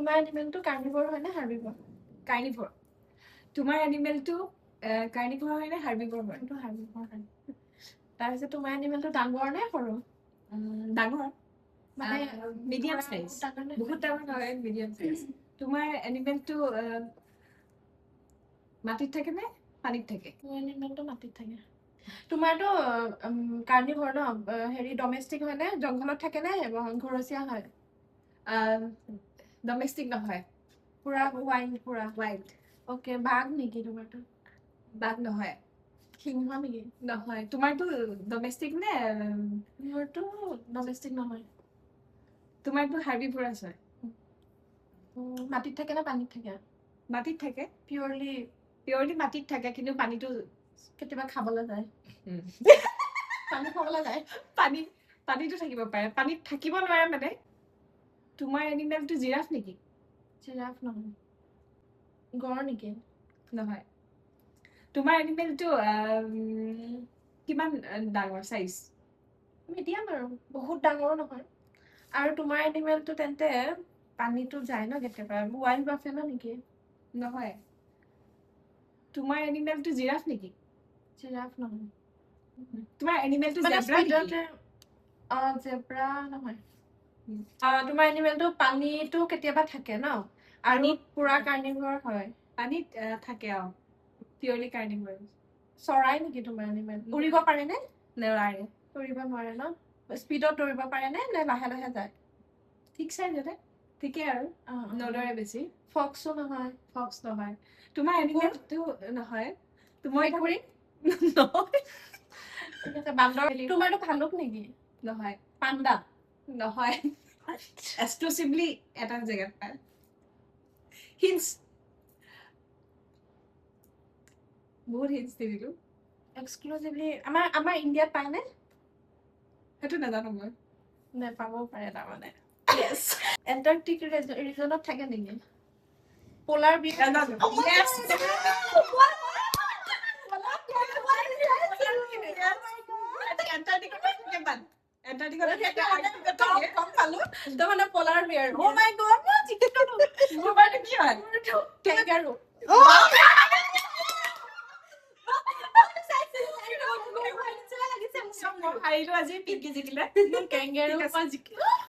তোমাৰ এনিমেলটো কাৰ্নিভৰ হয় নে হাৰ্বিভৰ? কাৰ্নিভৰ। তোমাৰ এনিমেলটো কাৰ্নিভৰ হয় নে হাৰ্বিভৰ হয়? এইটো হাৰ্বিভৰ হয়। তাৰপিছত তোমাৰ এনিমেলটো ডাঙৰ নে সৰু? ডাঙৰ, মানে মিডিয়াম চাইজ। বহুত ডাঙৰ নহয়, মিডিয়াম চাইজ। তোমাৰ এনিমেলটো মাটিত থাকে নে পানীত থাকে? মোৰ এনিমেলটো মাটিত থাকে। তোমাৰতো কাৰ্নিভৰ ন, হেৰি ডমেষ্টিক হয় নে, জংঘলত থাকে নে ঘৰচীয়া হয়? ডমেষ্টিক নহয়, পুৰা ৱাইল্ড পুৰা। ৱাইল্ড। অ'কে, বাঘ নেকি তোমাৰটো? বাঘ নহয়। সিংহ নেকি? নহয়। তোমাৰটো ডমেষ্টিক নে? মোৰটো ডমেষ্টিক নহয়। তোমাৰটো হাৰ্বিভৰাছ হয়। মাটিত থাকে নে পানীত থাকে? মাটিত থাকে। পিয়ৰলি মাটিত থাকে, কিন্তু পানীটো কেতিয়াবা খাবলৈ যায়। পানী খাবলৈ যায়। পানীটো থাকিব পাৰে, পানীত থাকিব নোৱাৰে মানে। তোমাৰ এনিমেলটো জিৰাফ নেকি? জিৰাফ নহয়। গড় নেকি? নহয়। তোমাৰ এনিমেলটো কিমান ডাঙৰ চাইজ? মিডিয়াম আৰু, বহুত ডাঙৰো নহয়। আৰু তোমাৰ এনিমেলটো তেন্তে পানীটো যায় ন কেতিয়াবা, ৱাইল্ড বাফেলো নেকি? নহয়। তোমাৰ এনিমেলটো জিৰাফ নেকি? জিৰাফ নহয়। তোমাৰ এনিমেলটো মানে জেব্ৰা নেকি? জেব্ৰা নহয়। তোমাৰ এনিমেলটো পানীটো কেতিয়াবা থাকে ন, আৰু পানীত পুৰা কাৰ্নিভৰ হয়। পানীত থাকে, পিয়ৰলি কাৰ্নিভৰ। চৰাই নেকি তোমাৰ এনিমেল? উৰিব পাৰে নে? নেৰাৰে। উৰিব নোৱাৰে ন? স্পীডত দৌৰিব পাৰে নে লাহে লাহে যায়? ঠিক চাইজতে, ঠিকে আৰু নদৌৰে বেছি। ফক্সো নহয়। ফক্স নহয়। তোমাৰ এনিমেলটো নহয়। মেকুৰী? নহয়। ঠিক আছে, বান্দৰ। তোমাৰটো ভালুক নেকি? নহয়। পাণ্ডা? নহয়। এক্সক্লুচিভলি এটা জেগাত পায়। হিন্টছ। বহুত হিন্টছ দি দিলো। এক্সক্লুচিভলি আমাৰ ইণ্ডিয়াত পায় নে? সেইটো নাজানো মই। নেপাবও পাৰে তাৰমানে। Yes. এণ্টাৰ্কটিক ৰিজনত থাকে নেকি? পোলাৰ বিয়াৰ? Yes. কম পালো। তাৰমানে পোলাৰ বিয়াৰ। Oh my god, মই জিকিলো। তোমাৰটো কি হয়? কেংগাৰু। হাৰিলো আজি, পিংকি জিকিলে। কেংগাৰু মই জিকিলো।